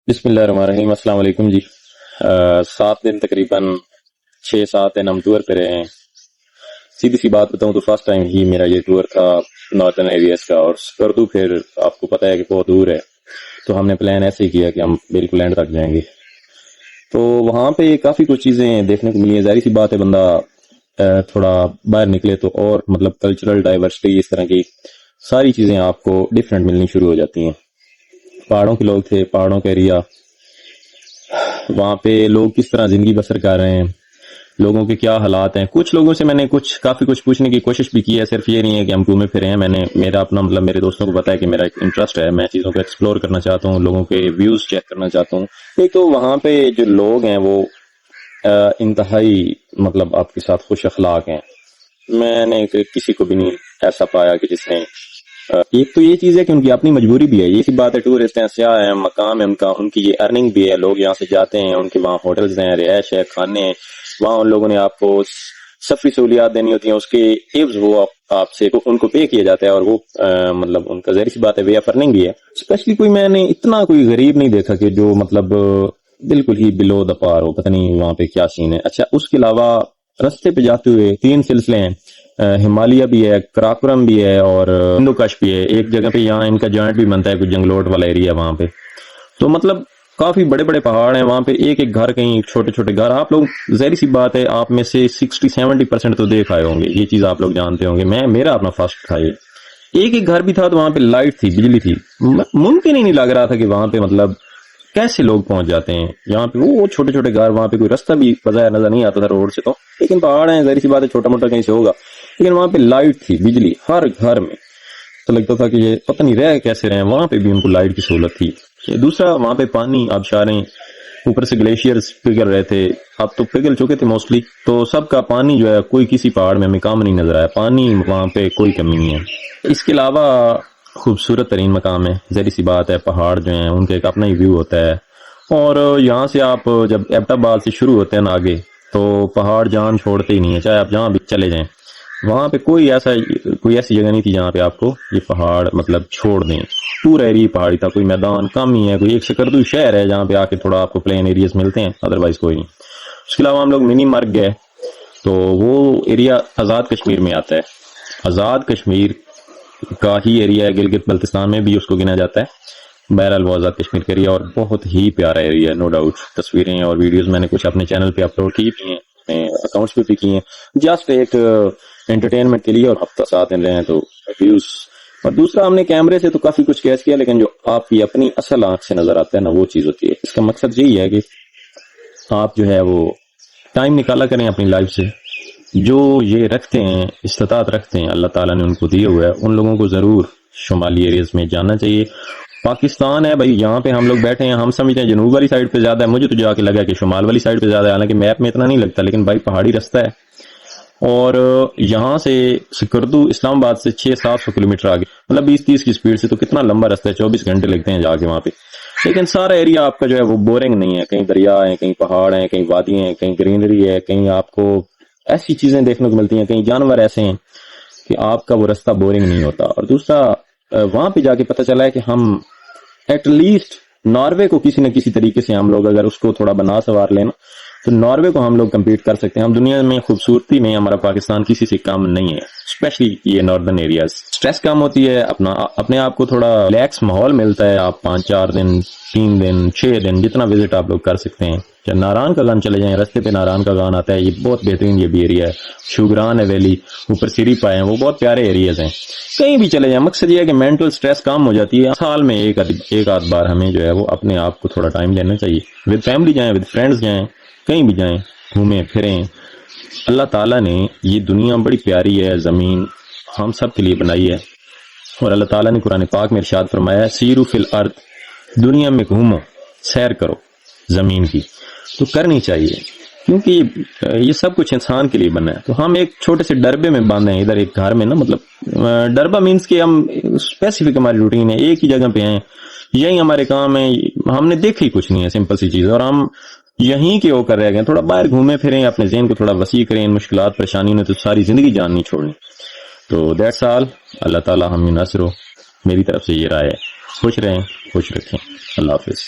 بسم اللہ الرحمن الرحیم۔ السلام علیکم جی۔ 7 دن تقریباً 6-7 دن ہم ٹور پہ رہے ہیں۔ سیدھی سی بات بتاؤں تو فرسٹ ٹائم ہی میرا یہ ٹور تھا ناردرن ایریاز کا، اور سکردو پھر آپ کو پتہ ہے کہ بہت دور ہے، تو ہم نے پلان ایسے ہی کیا کہ ہم بالکل اینڈ تک جائیں گے۔ تو وہاں پہ کافی کچھ چیزیں دیکھنے کو ملی ہیں۔ ظاہر سی بات ہے بندہ تھوڑا باہر نکلے تو اور مطلب کلچرل ڈائیورسٹی اس طرح کی ساری چیزیں آپ کو ڈیفرنٹ ملنی شروع ہو جاتی ہیں۔ پہاڑوں کے لوگ تھے، پہاڑوں کا ایریا، وہاں پہ لوگ کس طرح زندگی بسر کر رہے ہیں، لوگوں کے کیا حالات ہیں۔ کچھ لوگوں سے میں نے کافی کچھ پوچھنے کی کوشش بھی کی ہے، صرف یہ نہیں ہے کہ ہم گھومے پھرے ہیں۔ میرا اپنا مطلب میرے دوستوں کو پتا ہے کہ میرا ایک انٹرسٹ ہے، میں چیزوں کو ایکسپلور کرنا چاہتا ہوں، لوگوں کے ویوز چیک کرنا چاہتا ہوں۔ ایک تو وہاں پہ جو لوگ ہیں وہ انتہائی مطلب آپ کے ساتھ خوش اخلاق ہیں۔ میں نے کسی کو بھی نہیں ایسا پایا کہ جس نے ایک تو یہ چیز ہے کہ ان کی اپنی مجبوری بھی ہے، یہ سی بات ہے، ٹورسٹ ہیں، سیاح ہیں، مقام ہے ان کی یہ ارننگ بھی ہے، لوگ یہاں سے جاتے ہیں، ان کے وہاں ہوٹلز ہیں، رہائش ہے، کھانے ہیں، وہاں ان لوگوں نے آپ کو سفری سہولیات دینی ہوتی ہیں، اس کے ایوز وہ آپ سے ان کو پے کیا جاتا ہے، اور وہ مطلب ان کا ظاہر سی بات ہے وے آف ارننگ بھی ہے۔ اسپیشلی میں نے اتنا کوئی غریب نہیں دیکھا کہ جو مطلب بالکل ہی بلو دا پار ہو، پتہ نہیں وہاں پہ کیا سین ہے۔ اچھا، اس کے علاوہ رستے پہ جاتے ہوئے 3 سلسلے ہیں، ہمالیہ بھی ہے، کراکرم بھی ہے، اور ہندو کش بھی ہے۔ ایک جگہ پہ یہاں ان کا جوائنٹ بھی بنتا ہے، کچھ جنگلوٹ والا ایریا وہاں پہ، تو مطلب کافی بڑے بڑے پہاڑ ہیں وہاں پہ، ایک ایک گھر، کہیں چھوٹے چھوٹے گھر۔ آپ لوگ ظاہر سی بات ہے آپ میں سے 60-70% تو دیکھ آئے ہوں گے، یہ چیز آپ لوگ جانتے ہوں گے۔ میرا اپنا فرسٹ تھا یہ، ایک ایک گھر بھی تھا تو وہاں پہ لائٹ تھی، بجلی تھی۔ ممکن ہی نہیں لگ رہا تھا کہ وہاں پہ مطلب کیسے لوگ پہنچ جاتے ہیں یہاں پہ، وہ چھوٹے چھوٹے گھر، وہاں پہ کوئی رستہ بھی بظاہر نظر نہیں آتا تھا روڈ سے، تو لیکن پہاڑ ہیں، ظاہر سی بات ہے چھوٹا موٹا کہیں سے ہوگا، لیکن وہاں پہ لائٹ تھی، بجلی ہر گھر میں۔ تو لگتا تھا کہ یہ پتہ نہیں رہ کیسے رہے، وہاں پہ بھی ان کو لائٹ کی سہولت تھی۔ دوسرا، وہاں پہ پانی آبشاریں، اوپر سے گلیشیئرز پگھل رہے تھے، اب تو پگھل چکے تھے موسٹلی، تو سب کا پانی جو ہے کوئی کسی پہاڑ میں ہمیں کام نہیں نظر آیا، پانی وہاں پہ کوئی کمی نہیں ہے۔ اس کے علاوہ خوبصورت ترین مقام ہے، ظاہر سی بات ہے پہاڑ جو ہیں ان کا ایک اپنا ہی ویو ہوتا ہے، اور یہاں سے آپ جب ایبٹ آباد سے شروع ہوتے ہیں نا آگے، تو پہاڑ جان چھوڑتے ہی نہیں ہے، چاہے آپ جہاں بھی چلے جائیں۔ وہاں پہ کوئی ایسی جگہ نہیں تھی جہاں پہ آپ کو یہ پہاڑ مطلب چھوڑ دیں، پورا ایریا پہاڑی تھا، کوئی میدان کم ہی ہے، کوئی ایک سکردو شہر ہے جہاں پہ آ کے تھوڑا آپ کو پلین ایریاز ملتے ہیں، ادروائز کوئی نہیں۔ اس کے علاوہ ہم لوگ منی مرگ گئے، تو وہ ایریا آزاد کشمیر میں آتا ہے، آزاد کشمیر کا ہی ایریا ہے، گلگت بلتستان میں بھی اس کو گنا جاتا ہے۔ بہرحال وہ آزاد کشمیر کا ایریا اور بہت ہی پیارا ایریا ہے، نو ڈاؤٹ۔ تصویریں اور ویڈیوز میں نے کچھ اپنے چینل پہ اپلوڈ کی بھی ہیں، اپنے اکاؤنٹس پہ بھی کی ہیں، جسٹ ایک انٹرٹینمنٹ کے لیے، اور ہفتہ 7 دن رہے ہیں تو ویوز۔ اور دوسرا، ہم نے کیمرے سے تو کافی کچھ کیچ کیا، لیکن جو آپ کی اپنی اصل آنکھ سے نظر آتا ہے نا، وہ چیز ہوتی ہے۔ اس کا مقصد یہی ہے کہ آپ جو ہے وہ ٹائم نکالا کریں اپنی لائف سے، جو یہ رکھتے ہیں، استطاعت رکھتے ہیں، اللہ تعالیٰ نے ان کو دیے ہوئے ہے، ان لوگوں کو ضرور شمالی ایریاز میں جانا چاہیے۔ پاکستان ہے بھائی، یہاں پہ ہم لوگ بیٹھے ہیں، ہم سمجھتے ہیں جنوب والی سائڈ پہ زیادہ ہے، مجھے تو جا کے لگا کہ شمال والی سائڈ پہ زیادہ ہے، حالانکہ میپ میں اتنا نہیں لگتا، لیکن بھائی پہاڑی رستہ ہے، اور یہاں سے سکردو اسلام آباد سے 600-700 کلومیٹر آگے، مطلب 20-30 کی سپیڈ سے، تو کتنا لمبا رستہ ہے، 24 گھنٹے لگتے ہیں جا کے وہاں پہ۔ لیکن سارا ایریا آپ کا جو ہے وہ بورنگ نہیں ہے، کہیں دریا ہیں، کہیں پہاڑ ہیں، کہیں وادی ہیں، کہیں گرینری ہے، کہیں آپ کو ایسی چیزیں دیکھنے کو ملتی ہیں، کہیں جانور ایسے ہیں کہ آپ کا وہ رستہ بورنگ نہیں ہوتا۔ اور دوسرا، وہاں پہ جا کے پتہ چلا ہے کہ ہم ایٹ لیسٹ ناروے کو کسی نہ کسی طریقے سے ہم لوگ اگر اس کو تھوڑا بنا سنوار لینا، تو ناروے کو ہم لوگ کمپیٹ کر سکتے ہیں۔ ہم دنیا میں خوبصورتی میں ہمارا پاکستان کسی سے کم نہیں ہے، اسپیشلی یہ ناردرن ایریاز۔ سٹریس کم ہوتی ہے، اپنے آپ کو تھوڑا ریلیکس ماحول ملتا ہے، آپ 5-4 دن، 3 دن، 6 دن جتنا وزٹ آپ لوگ کر سکتے ہیں۔ چاہے ناران کا گان چلے جائیں، رستے پہ ناران کا گان آتا ہے، یہ بہت بہترین یہ بھی ایریا ہے۔ شوگران ہے ویلی، اوپر سری پائے ہیں، وہ بہت پیارے ایریاز ہیں، کہیں بھی چلے جائیں۔ مقصد یہ ہے کہ مینٹل سٹریس کم ہو جاتی ہے۔ سال میں ایک آدھ بار ہمیں جو ہے وہ اپنے آپ کو تھوڑا ٹائم دینا چاہیے، ود فیملی جائیں، ود فرینڈز جائیں، کہیں بھی جائیں، گھومیں پھریں۔ اللہ تعالیٰ نے یہ دنیا بڑی پیاری ہے، زمین ہم سب کے لیے بنائی ہے، اور اللہ تعالیٰ نے قرآن پاک میں ارشاد فرمایا ہے، سیرو فی الارض، دنیا میں گھومو، سیر کرو زمین کی، تو کرنی چاہیے، کیونکہ یہ سب کچھ انسان کے لیے بنا ہے۔ تو ہم ایک چھوٹے سے ڈربے میں باندھے ہیں ادھر ایک گھر میں نا، مطلب ڈربا مینس کہ ہم اسپیسیفک ہماری روٹین ہے، ایک ہی جگہ پہ ہیں، یہی ہمارے کام ہے، ہم نے دیکھی کچھ نہیں ہے، سمپل سی چیز، اور ہم یہیں کے ہو کر رہ گئے۔ تھوڑا باہر گھومیں پھریں، اپنے ذہن کو تھوڑا وسیع کریں، ان مشکلات پریشانیوں نے تو ساری زندگی جان نہیں چھوڑنی۔ تو دیٹس آل، اللہ تعالیٰ ہم ناصر ہو، میری طرف سے یہ رائے ہے۔ خوش رہیں، خوش رکھیں، اللہ حافظ۔